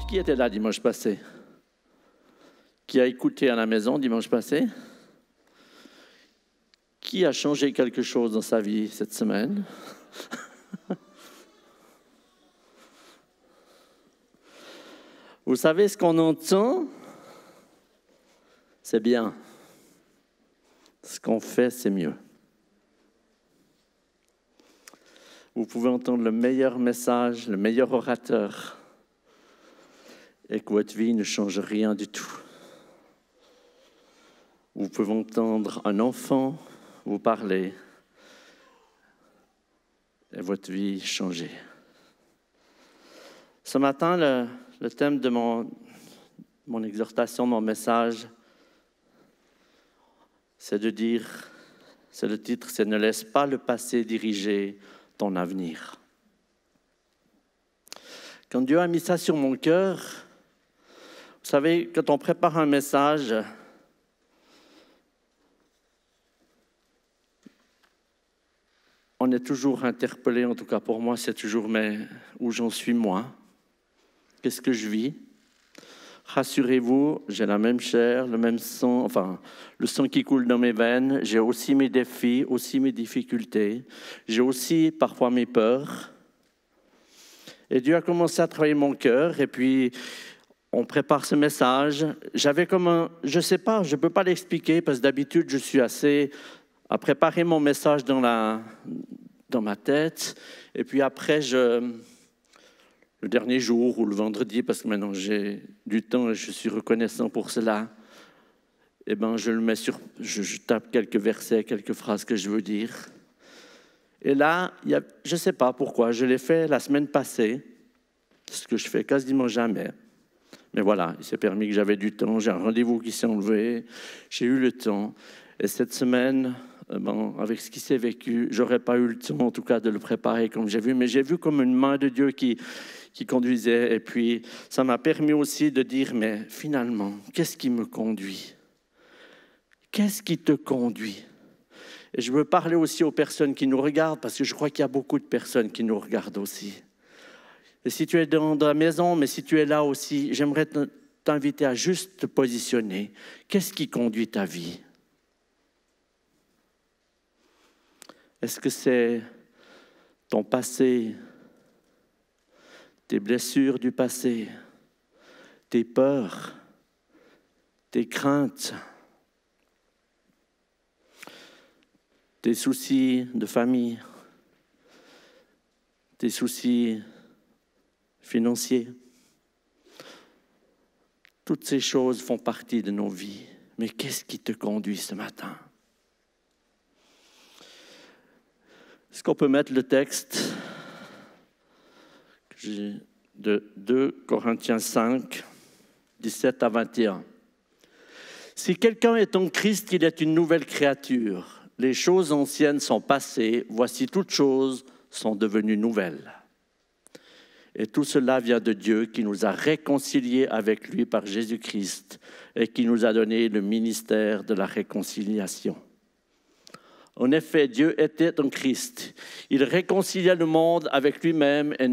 Qui était là dimanche passé? Qui a écouté à la maison dimanche passé? Qui a changé quelque chose dans sa vie cette semaine? Vous savez ce qu'on entend? C'est bien. Ce qu'on fait, c'est mieux. Vous pouvez entendre le meilleur message, le meilleur orateur, et que votre vie ne change rien du tout. Vous pouvez entendre un enfant vous parler, et votre vie changer. Ce matin, le thème de mon exhortation, mon message, c'est de dire, c'est le titre, c'est « Ne laisse pas le passé diriger ton avenir ». Quand Dieu a mis ça sur mon cœur, vous savez, quand on prépare un message, on est toujours interpellé, en tout cas pour moi, c'est toujours mais où j'en suis moi, qu'est-ce que je vis. Rassurez-vous, j'ai la même chair, le même sang, enfin, le sang qui coule dans mes veines. J'ai aussi mes défis, aussi mes difficultés. J'ai aussi parfois mes peurs. Et Dieu a commencé à travailler mon cœur. Et puis, on prépare ce message. J'avais comme un, je ne sais pas, je ne peux pas l'expliquer parce que d'habitude, je suis assez à préparer mon message dans ma tête. Et puis après, le dernier jour ou le vendredi, parce que maintenant j'ai du temps et je suis reconnaissant pour cela, eh ben je le mets je tape quelques versets, quelques phrases que je veux dire. Et là, je ne sais pas pourquoi, je l'ai fait la semaine passée, ce que je fais quasiment jamais. Mais voilà, il s'est permis que j'avais du temps, j'ai un rendez-vous qui s'est enlevé, j'ai eu le temps. Et cette semaine, avec ce qui s'est vécu, je n'aurais pas eu le temps, en tout cas, de le préparer comme j'ai vu, mais j'ai vu comme une main de Dieu qui conduisait. Et puis, ça m'a permis aussi de dire, mais finalement, qu'est-ce qui me conduit? Qu'est-ce qui te conduit? Et je veux parler aussi aux personnes qui nous regardent, parce que je crois qu'il y a beaucoup de personnes qui nous regardent aussi. Et si tu es dans la maison, mais si tu es là aussi, j'aimerais t'inviter à juste te positionner. Qu'est-ce qui conduit ta vie? Est-ce que c'est ton passé, tes blessures du passé, tes peurs, tes craintes, tes soucis de famille, tes soucis financiers? Toutes ces choses font partie de nos vies. Mais qu'est-ce qui te conduit ce matin? Est-ce qu'on peut mettre le texte de 2 Corinthiens 5, 17 à 21. Si quelqu'un est en Christ, il est une nouvelle créature. Les choses anciennes sont passées, voici toutes choses sont devenues nouvelles. Et tout cela vient de Dieu qui nous a réconciliés avec lui par Jésus-Christ et qui nous a donné le ministère de la réconciliation. En effet, Dieu était en Christ. Il réconciliait le monde avec lui-même et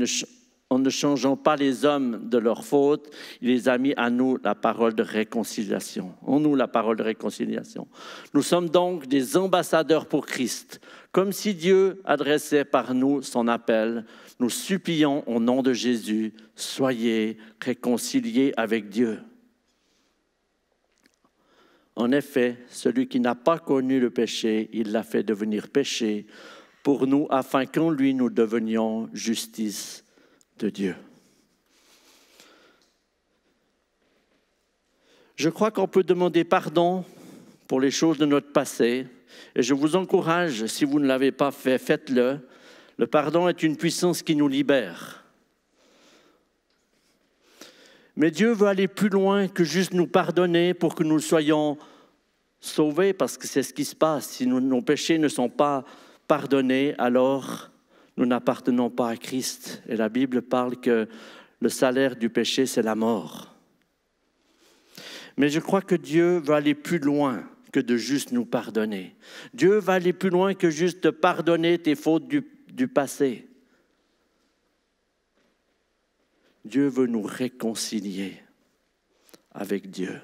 en ne changeant pas les hommes de leurs fautes, il les a mis à nous la parole de réconciliation. En nous la parole de réconciliation. Nous sommes donc des ambassadeurs pour Christ. Comme si Dieu adressait par nous son appel, nous supplions au nom de Jésus, soyez réconciliés avec Dieu. En effet, celui qui n'a pas connu le péché, il l'a fait devenir péché pour nous, afin qu'en lui nous devenions justice de Dieu. Je crois qu'on peut demander pardon pour les choses de notre passé, et je vous encourage, si vous ne l'avez pas fait, faites-le. Le pardon est une puissance qui nous libère. Mais Dieu veut aller plus loin que juste nous pardonner pour que nous soyons sauvés, parce que c'est ce qui se passe. Si nos péchés ne sont pas pardonnés, alors nous n'appartenons pas à Christ. Et la Bible parle que le salaire du péché, c'est la mort. Mais je crois que Dieu veut aller plus loin que de juste nous pardonner. Dieu va aller plus loin que juste te pardonner tes fautes du passé. Dieu veut nous réconcilier avec Dieu.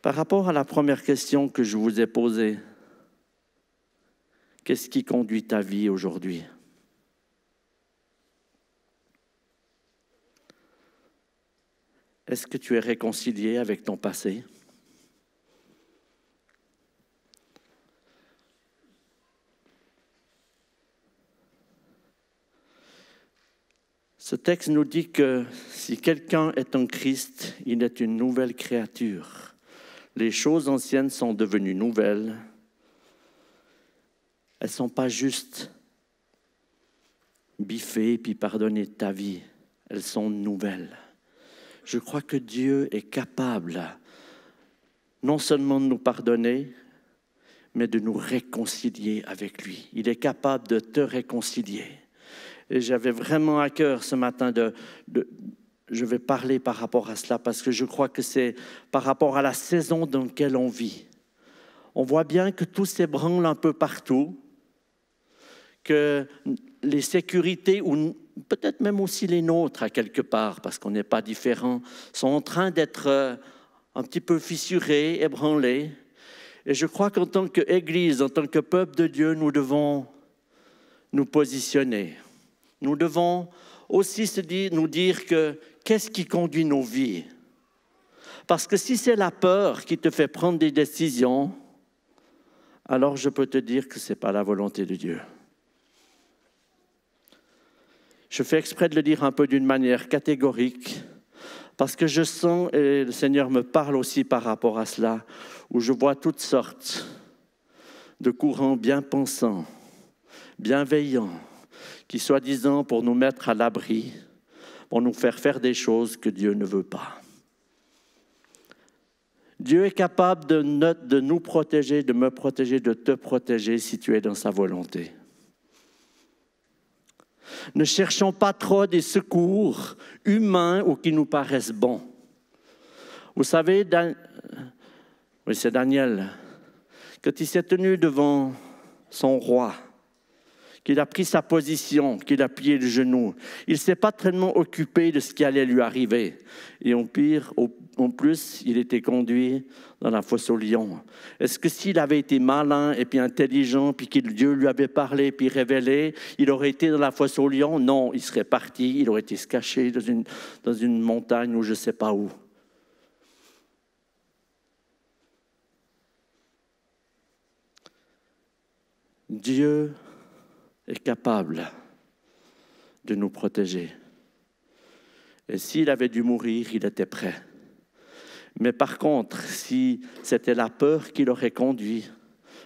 Par rapport à la première question que je vous ai posée, qu'est-ce qui conduit ta vie aujourd'hui? Est-ce que tu es réconcilié avec ton passé? Ce texte nous dit que si quelqu'un est en Christ, il est une nouvelle créature. Les choses anciennes sont devenues nouvelles. Elles ne sont pas juste biffées puis pardonner ta vie. Elles sont nouvelles. Je crois que Dieu est capable non seulement de nous pardonner, mais de nous réconcilier avec lui. Il est capable de te réconcilier. Et j'avais vraiment à cœur ce matin je vais parler par rapport à cela parce que je crois que c'est par rapport à la saison dans laquelle on vit. On voit bien que tout s'ébranle un peu partout, que les sécurités, ou peut-être même aussi les nôtres à quelque part, parce qu'on n'est pas différents, sont en train d'être un petit peu fissurées, ébranlées. Et je crois qu'en tant qu'Église, en tant que peuple de Dieu, nous devons nous positionner. Nous devons aussi nous dire que qu'est-ce qui conduit nos vies? Parce que si c'est la peur qui te fait prendre des décisions, alors je peux te dire que ce n'est pas la volonté de Dieu. Je fais exprès de le dire un peu d'une manière catégorique, parce que je sens, et le Seigneur me parle aussi par rapport à cela, où je vois toutes sortes de courants bien pensants, bienveillants, qui soi-disant pour nous mettre à l'abri, pour nous faire des choses que Dieu ne veut pas. Dieu est capable de nous protéger, de me protéger, de te protéger si tu es dans sa volonté. Ne cherchons pas trop des secours humains ou qui nous paraissent bons. Vous savez, oui, c'est Daniel, quand il s'est tenu devant son roi, qu'il a pris sa position, qu'il a plié le genou. Il ne s'est pas tellement occupé de ce qui allait lui arriver. Et en plus, il était conduit dans la fosse aux lions. Est-ce que s'il avait été malin et puis intelligent, puis que Dieu lui avait parlé, puis révélé, il aurait été dans la fosse aux lions? Non, il serait parti, il aurait été se cacher dans une montagne ou je ne sais pas où. Dieu est capable de nous protéger. Et s'il avait dû mourir, il était prêt. Mais par contre, si c'était la peur qui l'aurait conduit,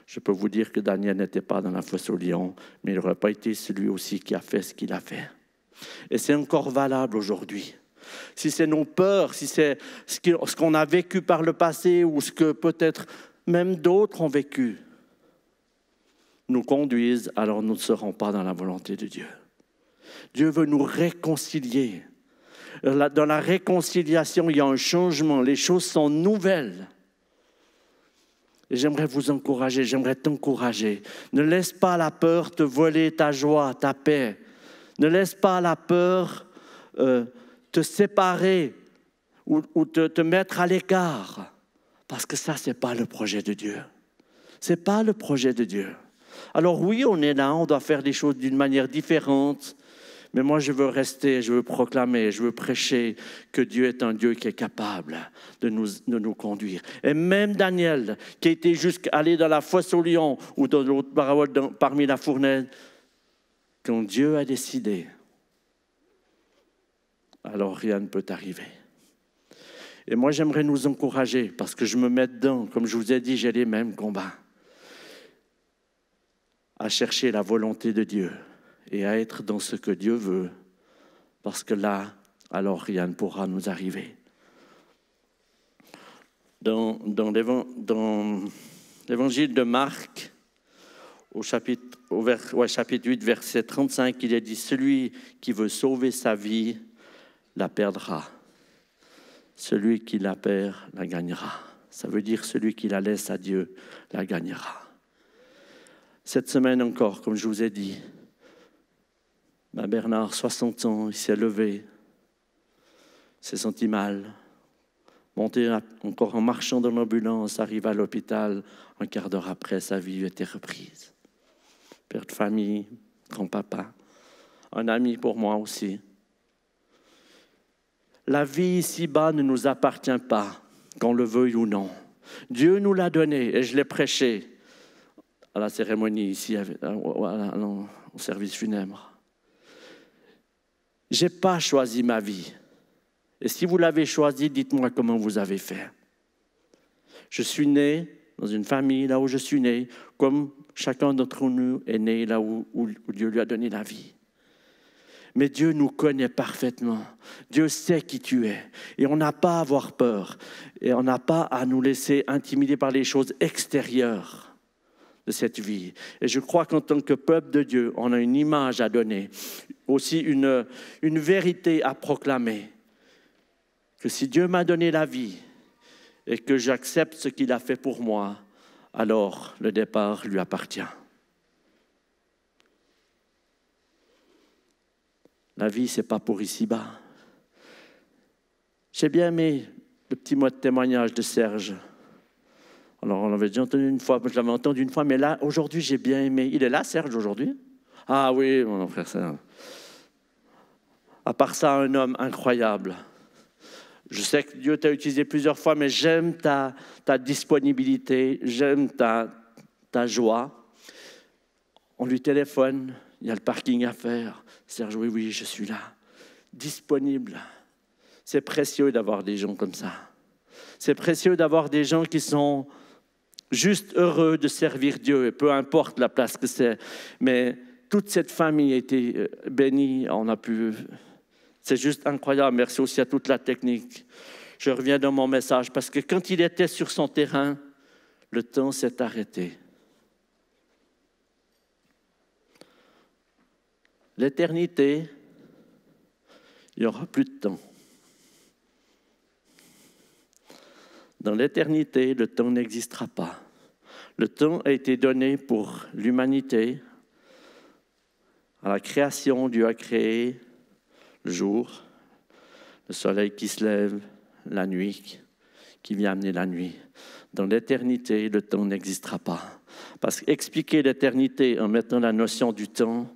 je peux vous dire que Daniel n'était pas dans la fosse aux lions, mais il n'aurait pas été celui aussi qui a fait ce qu'il a fait. Et c'est encore valable aujourd'hui. Si c'est nos peurs, si c'est ce qu'on a vécu par le passé ou ce que peut-être même d'autres ont vécu, nous conduisent, alors nous ne serons pas dans la volonté de Dieu. Dieu veut nous réconcilier. Dans la réconciliation, il y a un changement. Les choses sont nouvelles. Et j'aimerais vous encourager, j'aimerais t'encourager. Ne laisse pas la peur te voler ta joie, ta paix. Ne laisse pas la peur te séparer ou te mettre à l'écart. Parce que ça, ce n'est pas le projet de Dieu. Ce n'est pas le projet de Dieu. Alors oui, on est là, on doit faire les choses d'une manière différente, mais moi je veux rester, je veux proclamer, je veux prêcher que Dieu est un Dieu qui est capable de nous conduire. Et même Daniel, qui était jusqu'à aller dans la fosse aux lions ou dans l'autre parabole parmi la fournaise, quand Dieu a décidé, alors rien ne peut arriver. Et moi j'aimerais nous encourager, parce que je me mets dedans, comme je vous ai dit, j'ai les mêmes combats, à chercher la volonté de Dieu et à être dans ce que Dieu veut, parce que là, alors rien ne pourra nous arriver. Dans l'évangile de Marc, au chapitre 8, verset 35, il est dit « Celui qui veut sauver sa vie la perdra. Celui qui la perd la gagnera. » Ça veut dire celui qui la laisse à Dieu la gagnera. Cette semaine encore, comme je vous ai dit, Bernard, 60 ans, il s'est levé, s'est senti mal. Monté encore en marchant dans l'ambulance, arrive à l'hôpital, un quart d'heure après, sa vie était reprise. Père de famille, grand-papa, un ami pour moi aussi. La vie ici-bas ne nous appartient pas, qu'on le veuille ou non. Dieu nous l'a donné et je l'ai prêché à la cérémonie ici, au service funèbre. Je n'ai pas choisi ma vie. Et si vous l'avez choisi, dites-moi comment vous avez fait. Je suis né dans une famille là où je suis né, comme chacun d'entre nous est né là où Dieu lui a donné la vie. Mais Dieu nous connaît parfaitement. Dieu sait qui tu es. Et on n'a pas à avoir peur. Et on n'a pas à nous laisser intimider par les choses extérieures de cette vie. Et je crois qu'en tant que peuple de Dieu, on a une image à donner, aussi une vérité à proclamer. Que si Dieu m'a donné la vie et que j'accepte ce qu'il a fait pour moi, alors le départ lui appartient. La vie, ce n'est pas pour ici-bas. J'ai bien aimé le petit mot de témoignage de Serge. Alors, on l'avait déjà entendu une fois, je l'avais entendu une fois, mais là, aujourd'hui, j'ai bien aimé. Il est là, Serge, aujourd'hui? Ah oui, mon frère Serge. À part ça, un homme incroyable. Je sais que Dieu t'a utilisé plusieurs fois, mais j'aime ta disponibilité, j'aime ta joie. On lui téléphone, il y a le parking à faire. Serge, oui, je suis là, disponible. C'est précieux d'avoir des gens comme ça. C'est précieux d'avoir des gens qui sont juste heureux de servir Dieu, et peu importe la place que c'est. Mais toute cette famille a été bénie, on a pu... C'est juste incroyable. Merci aussi à toute la technique. Je reviens dans mon message parce que quand il était sur son terrain, le temps s'est arrêté. L'éternité, il n'y aura plus de temps. Dans l'éternité, le temps n'existera pas. Le temps a été donné pour l'humanité. À la création, Dieu a créé le jour, le soleil qui se lève, la nuit qui vient amener la nuit. Dans l'éternité, le temps n'existera pas. Parce qu'expliquer l'éternité en mettant la notion du temps,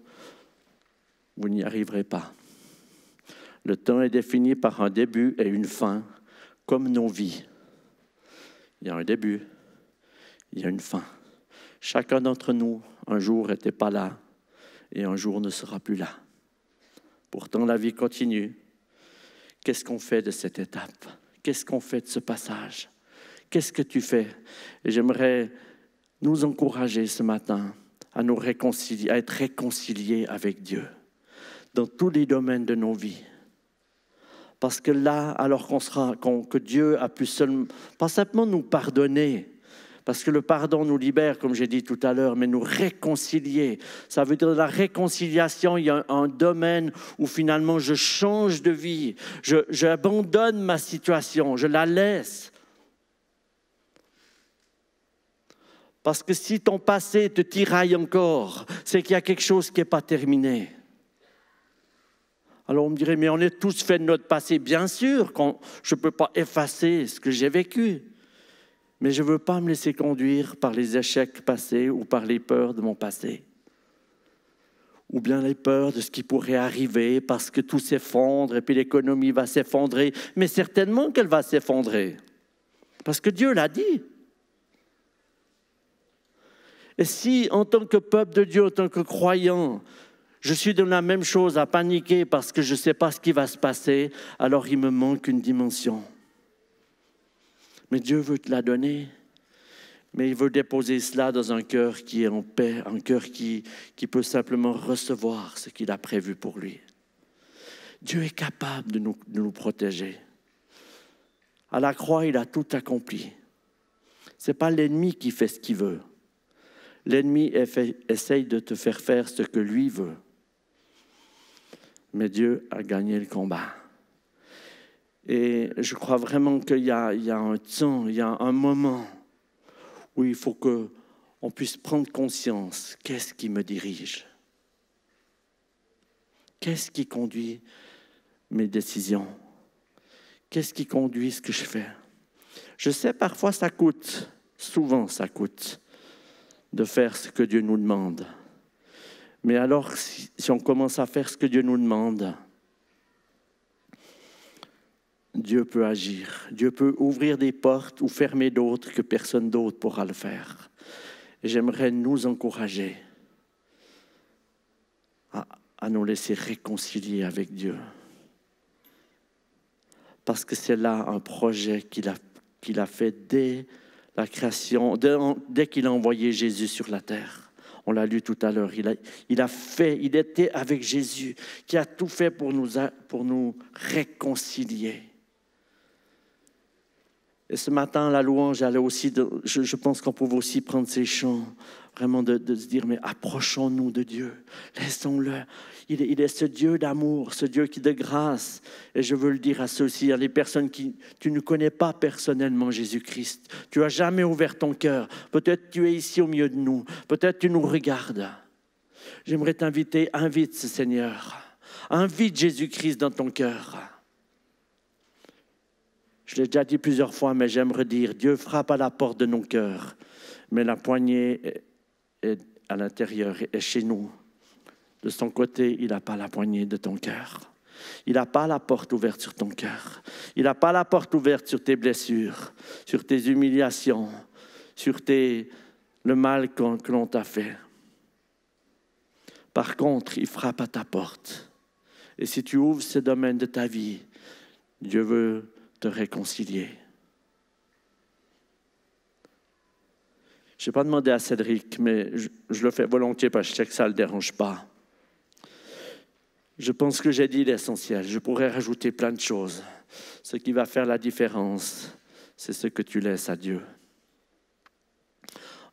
vous n'y arriverez pas. Le temps est défini par un début et une fin, comme nos vies. Il y a un début, il y a une fin. Chacun d'entre nous, un jour, n'était pas là et un jour ne sera plus là. Pourtant, la vie continue. Qu'est-ce qu'on fait de cette étape? Qu'est-ce qu'on fait de ce passage? Qu'est-ce que tu fais? Et j'aimerais nous encourager ce matin à nous réconcilier, à être réconciliés avec Dieu dans tous les domaines de nos vies. Parce que là, alors que Dieu a pu seulement, pas simplement nous pardonner, parce que le pardon nous libère, comme j'ai dit tout à l'heure, mais nous réconcilier. Ça veut dire la réconciliation, il y a un domaine où finalement je change de vie, j'abandonne ma situation, je la laisse. Parce que si ton passé te tiraille encore, c'est qu'il y a quelque chose qui n'est pas terminé. Alors on me dirait, mais on est tous faits de notre passé. Bien sûr, je ne peux pas effacer ce que j'ai vécu. Mais je ne veux pas me laisser conduire par les échecs passés ou par les peurs de mon passé. Ou bien les peurs de ce qui pourrait arriver parce que tout s'effondre et puis l'économie va s'effondrer. Mais certainement qu'elle va s'effondrer. Parce que Dieu l'a dit. Et si, en tant que peuple de Dieu, en tant que croyant, je suis dans la même chose à paniquer parce que je ne sais pas ce qui va se passer, alors il me manque une dimension. Mais Dieu veut te la donner. Mais il veut déposer cela dans un cœur qui est en paix, un cœur qui peut simplement recevoir ce qu'il a prévu pour lui. Dieu est capable de nous protéger. À la croix, il a tout accompli. Ce n'est pas l'ennemi qui fait ce qu'il veut. L'ennemi essaye de te faire faire ce que lui veut. Mais Dieu a gagné le combat. Et je crois vraiment qu'il y a un temps, il y a un moment où il faut qu'on puisse prendre conscience. Qu'est-ce qui me dirige? Qu'est-ce qui conduit mes décisions? Qu'est-ce qui conduit ce que je fais? Je sais, parfois ça coûte, souvent ça coûte, de faire ce que Dieu nous demande. Mais alors, si on commence à faire ce que Dieu nous demande, Dieu peut agir. Dieu peut ouvrir des portes ou fermer d'autres que personne d'autre pourra le faire. Et j'aimerais nous encourager à nous laisser réconcilier avec Dieu. Parce que c'est là un projet qu'il a fait dès la création, dès qu'il a envoyé Jésus sur la terre. On l'a lu tout à l'heure. Il était avec Jésus, qui a tout fait pour nous réconcilier. Et ce matin, la louange, elle est aussi, je pense qu'on pouvait aussi prendre ces chants, vraiment de se dire, mais approchons-nous de Dieu, laissons-le. Il est ce Dieu d'amour, ce Dieu qui de grâce. Et je veux le dire à ceux-ci, à les personnes qui, tu ne connais pas personnellement Jésus-Christ. Tu n'as jamais ouvert ton cœur. Peut-être tu es ici au milieu de nous. Peut-être tu nous regardes. J'aimerais t'inviter, invite ce Seigneur. Invite Jésus-Christ dans ton cœur. Je l'ai déjà dit plusieurs fois, mais j'aime redire, Dieu frappe à la porte de nos cœurs, mais la poignée est à l'intérieur, est chez nous. De son côté, il n'a pas la poignée de ton cœur. Il n'a pas la porte ouverte sur ton cœur. Il n'a pas la porte ouverte sur tes blessures, sur tes humiliations, sur le mal que l'on t'a fait. Par contre, il frappe à ta porte. Et si tu ouvres ce domaine de ta vie, Dieu veut te réconcilier. Je n'ai pas demandé à Cédric, mais je le fais volontiers parce que je sais que ça ne le dérange pas. Je pense que j'ai dit l'essentiel. Je pourrais rajouter plein de choses. Ce qui va faire la différence, c'est ce que tu laisses à Dieu.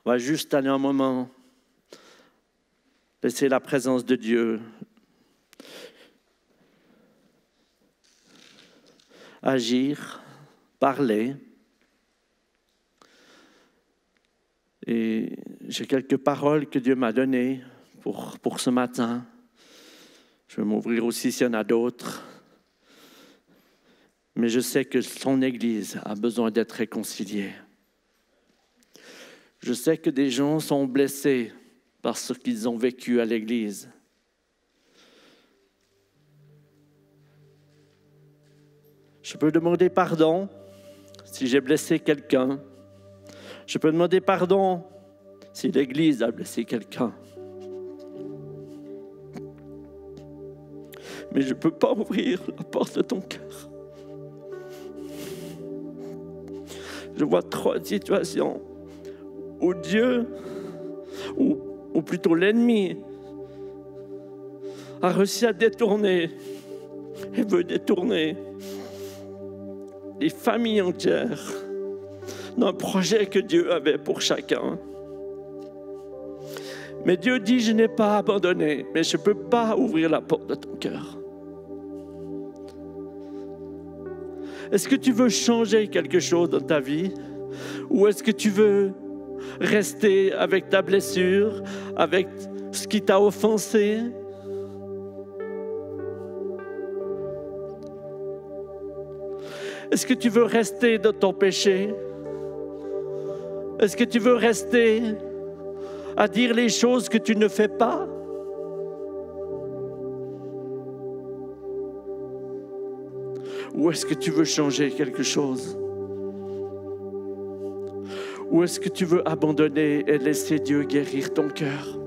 On va juste aller un moment, laisser la présence de Dieu agir, parler. Et j'ai quelques paroles que Dieu m'a données pour ce matin. Je vais m'ouvrir aussi s'il y en a d'autres. Mais je sais que son Église a besoin d'être réconciliée. Je sais que des gens sont blessés par ce qu'ils ont vécu à l'Église. Je peux demander pardon si j'ai blessé quelqu'un. Je peux demander pardon si l'Église a blessé quelqu'un. Mais je ne peux pas ouvrir la porte de ton cœur. Je vois 3 situations où Dieu, ou plutôt l'ennemi, a réussi à détourner et veut détourner des familles entières d'un projet que Dieu avait pour chacun. Mais Dieu dit, je n'ai pas abandonné, mais je ne peux pas ouvrir la porte de ton cœur. Est-ce que tu veux changer quelque chose dans ta vie? Ou est-ce que tu veux rester avec ta blessure, avec ce qui t'a offensé? Est-ce que tu veux rester dans ton péché? Est-ce que tu veux rester à dire les choses que tu ne fais pas? Ou est-ce que tu veux changer quelque chose? Ou est-ce que tu veux abandonner et laisser Dieu guérir ton cœur?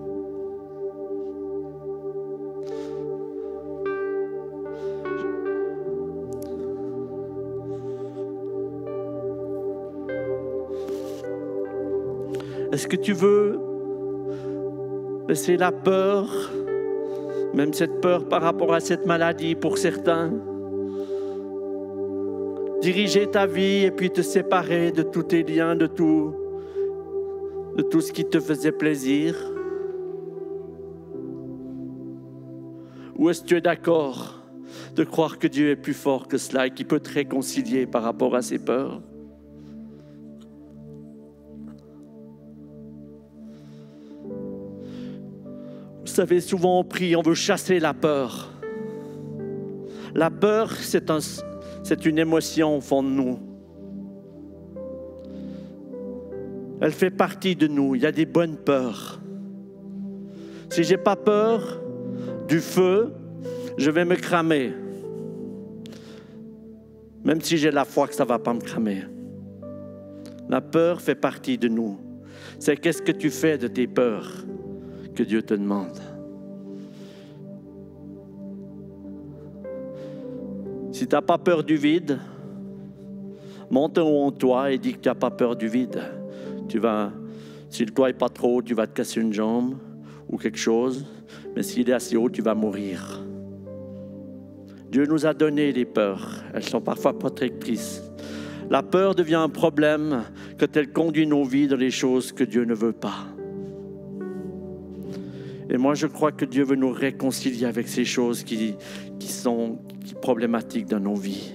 Est-ce que tu veux laisser la peur, même cette peur par rapport à cette maladie pour certains, diriger ta vie et puis te séparer de tous tes liens, de tout ce qui te faisait plaisir? Ou est-ce que tu es d'accord de croire que Dieu est plus fort que cela et qu'il peut te réconcilier par rapport à ces peurs? Vous savez, souvent on prie, on veut chasser la peur. La peur, c'est une émotion au fond de nous. Elle fait partie de nous. Il y a des bonnes peurs. Si je n'ai pas peur du feu, je vais me cramer. Même si j'ai la foi que ça ne va pas me cramer. La peur fait partie de nous. C'est qu'est-ce que tu fais de tes peurs que Dieu te demande. Si tu n'as pas peur du vide, monte en haut de toi et dis que tu n'as pas peur du vide. Si le toit n'est pas trop haut, tu vas te casser une jambe ou quelque chose. Mais s'il est assez haut, tu vas mourir. Dieu nous a donné des peurs. Elles sont parfois protectrices. La peur devient un problème quand elle conduit nos vies dans les choses que Dieu ne veut pas. Et moi, je crois que Dieu veut nous réconcilier avec ces choses qui sont problématiques dans nos vies.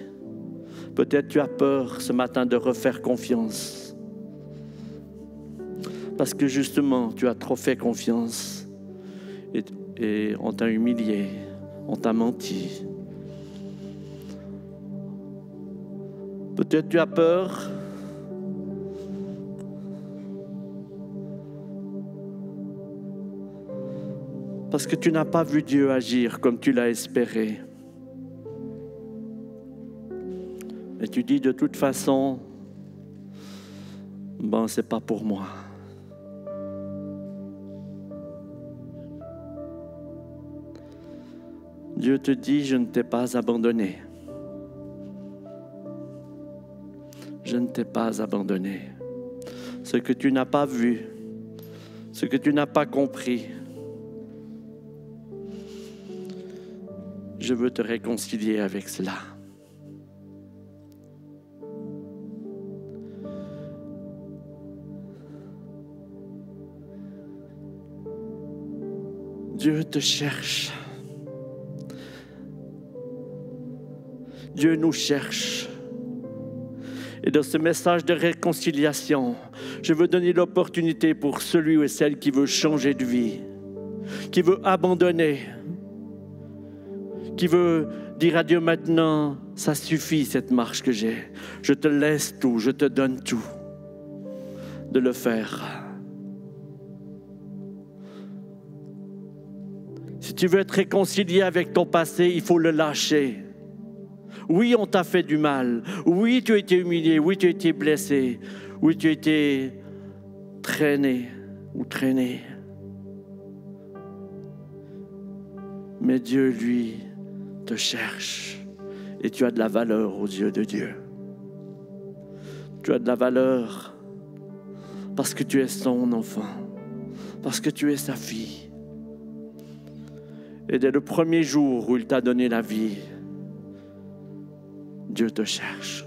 Peut-être tu as peur ce matin de refaire confiance. Parce que justement, tu as trop fait confiance et on t'a humilié, on t'a menti. Peut-être tu as peur parce que tu n'as pas vu Dieu agir comme tu l'as espéré. Et tu dis de toute façon, c'est pas pour moi. Dieu te dit, je ne t'ai pas abandonné. Je ne t'ai pas abandonné. Ce que tu n'as pas vu, ce que tu n'as pas compris, je veux te réconcilier avec cela. Dieu te cherche. Dieu nous cherche. Et dans ce message de réconciliation, je veux donner l'opportunité pour celui ou celle qui veut changer de vie, qui veut abandonner, qui veut dire à Dieu maintenant, ça suffit cette marche que j'ai. Je te laisse tout, je te donne tout, de le faire. Si tu veux être réconcilié avec ton passé, il faut le lâcher. Oui, on t'a fait du mal. Oui, tu as été humilié. Oui, tu as été blessé. Oui, tu as été traîné ou traîné. Mais Dieu, lui, te cherche. Et tu as de la valeur aux yeux de Dieu. Tu as de la valeur parce que tu es son enfant. Parce que tu es sa fille. Et dès le premier jour où il t'a donné la vie, Dieu te cherche.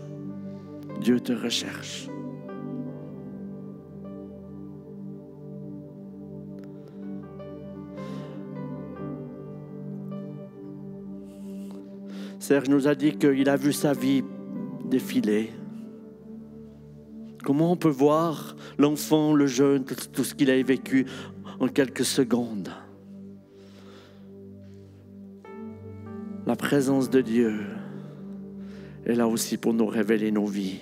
Dieu te recherche. Serge nous a dit qu'il a vu sa vie défiler. Comment on peut voir l'enfant, le jeune, tout ce qu'il a vécu en quelques secondes? La présence de Dieu est là aussi pour nous révéler nos vies.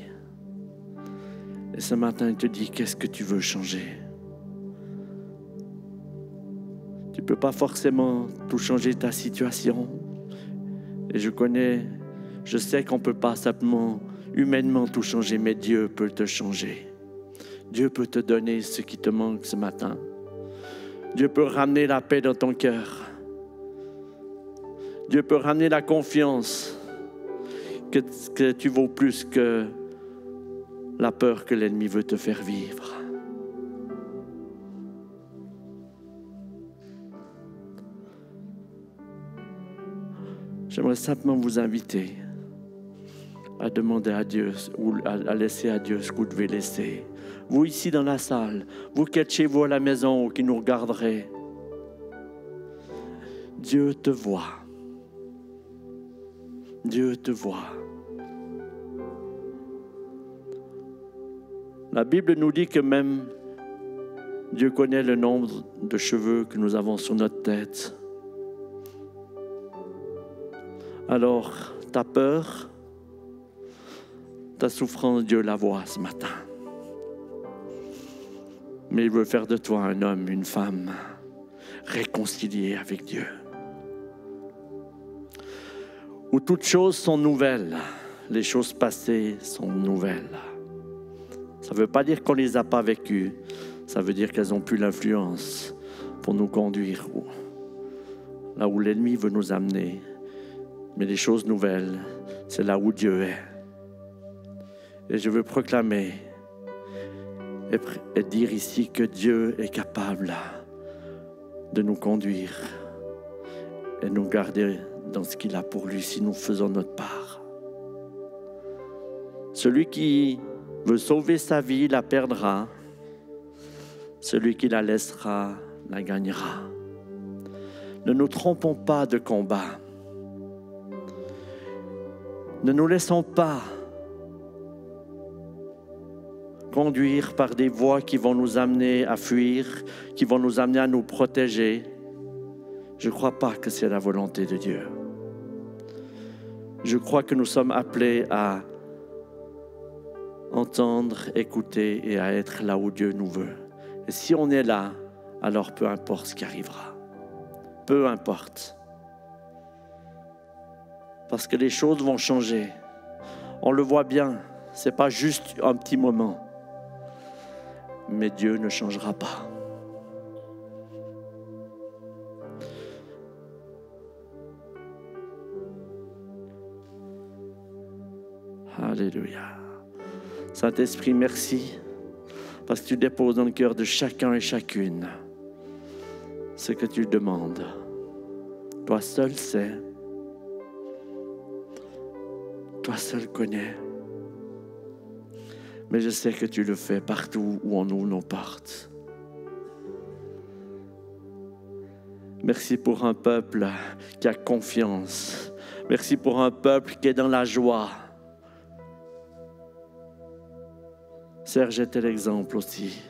Et ce matin, il te dit, qu'est-ce que tu veux changer? Tu ne peux pas forcément tout changer ta situation. Et je sais qu'on ne peut pas simplement, humainement tout changer, mais Dieu peut te changer. Dieu peut te donner ce qui te manque ce matin. Dieu peut ramener la paix dans ton cœur. Dieu peut ramener la confiance que tu vaux plus que la peur que l'ennemi veut te faire vivre. J'aimerais simplement vous inviter à demander à Dieu ou à laisser à Dieu ce que vous devez laisser. Vous ici dans la salle, vous qui êtes chez vous à la maison ou qui nous regarderez, Dieu te voit. Dieu te voit. La Bible nous dit que même Dieu connaît le nombre de cheveux que nous avons sur notre tête. Alors, ta peur, ta souffrance, Dieu la voit ce matin. Mais il veut faire de toi un homme, une femme, réconcilié avec Dieu. Où toutes choses sont nouvelles, les choses passées sont nouvelles. Ça ne veut pas dire qu'on ne les a pas vécues, ça veut dire qu'elles ont plus l'influence pour nous conduire là où l'ennemi veut nous amener. Mais les choses nouvelles, c'est là où Dieu est. Et je veux proclamer et dire ici que Dieu est capable de nous conduire et nous garder dans ce qu'il a pour lui si nous faisons notre part. Celui qui veut sauver sa vie la perdra. Celui qui la laissera la gagnera. Ne nous trompons pas de combat. Ne nous laissons pas conduire par des voies qui vont nous amener à fuir, qui vont nous amener à nous protéger. Je ne crois pas que c'est la volonté de Dieu. Je crois que nous sommes appelés à entendre, écouter et à être là où Dieu nous veut. Et si on est là, alors peu importe ce qui arrivera. Peu importe. Parce que les choses vont changer. On le voit bien, ce n'est pas juste un petit moment. Mais Dieu ne changera pas. Alléluia. Saint-Esprit, merci parce que tu déposes dans le cœur de chacun et chacune ce que tu demandes. Toi seul sais. Toi seul connais. Mais je sais que tu le fais partout où on ouvre nos portes. Merci pour un peuple qui a confiance. Merci pour un peuple qui est dans la joie. Serge était l'exemple aussi.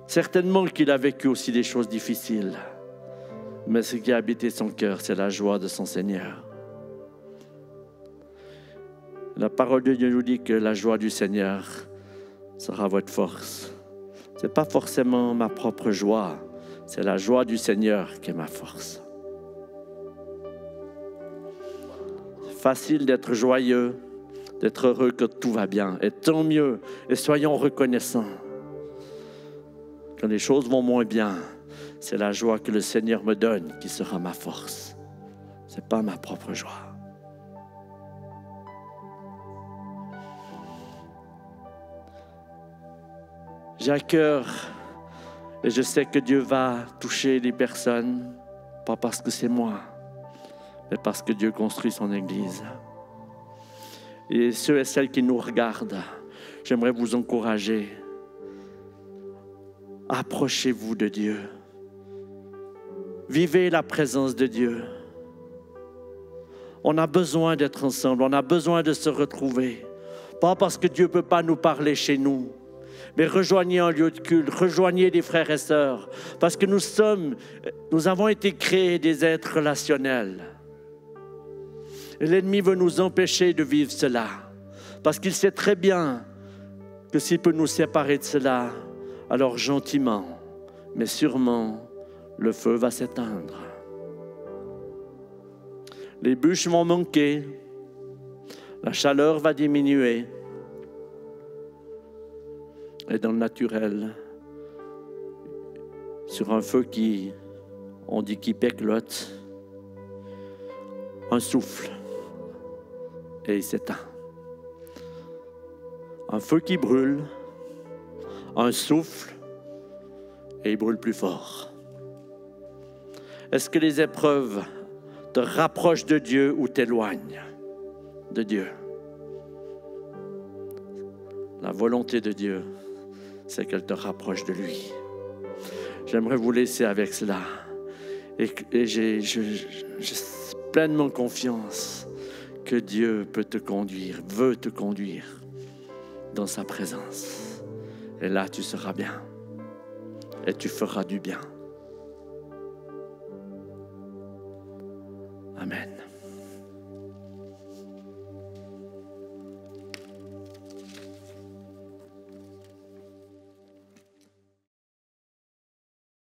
Certainement qu'il a vécu aussi des choses difficiles. Mais ce qui a habité son cœur, c'est la joie de son Seigneur. La parole de Dieu nous dit que la joie du Seigneur sera votre force. Ce n'est pas forcément ma propre joie, c'est la joie du Seigneur qui est ma force. C'est facile d'être joyeux, d'être heureux que tout va bien. Et tant mieux, et soyons reconnaissants. Quand les choses vont moins bien, c'est la joie que le Seigneur me donne qui sera ma force. Ce n'est pas ma propre joie. J'ai à cœur et je sais que Dieu va toucher les personnes, pas parce que c'est moi, mais parce que Dieu construit son Église. Et ceux et celles qui nous regardent, j'aimerais vous encourager. Approchez-vous de Dieu. Vivez la présence de Dieu. On a besoin d'être ensemble, on a besoin de se retrouver. Pas parce que Dieu ne peut pas nous parler chez nous, mais rejoignez un lieu de culte, rejoignez des frères et sœurs, parce que nous avons été créés des êtres relationnels. Et l'ennemi veut nous empêcher de vivre cela, parce qu'il sait très bien que s'il peut nous séparer de cela, alors gentiment, mais sûrement, le feu va s'éteindre. Les bûches vont manquer, la chaleur va diminuer. Et dans le naturel, sur un feu on dit qui péclote, un souffle, et il s'éteint. Un feu qui brûle, un souffle, et il brûle plus fort. Est-ce que les épreuves te rapprochent de Dieu ou t'éloignent de Dieu? La volonté de Dieu, c'est qu'elle te rapproche de lui. J'aimerais vous laisser avec cela. Et j'ai pleinement confiance que Dieu peut te conduire, veut te conduire dans sa présence. Et là, tu seras bien. Et tu feras du bien. Amen.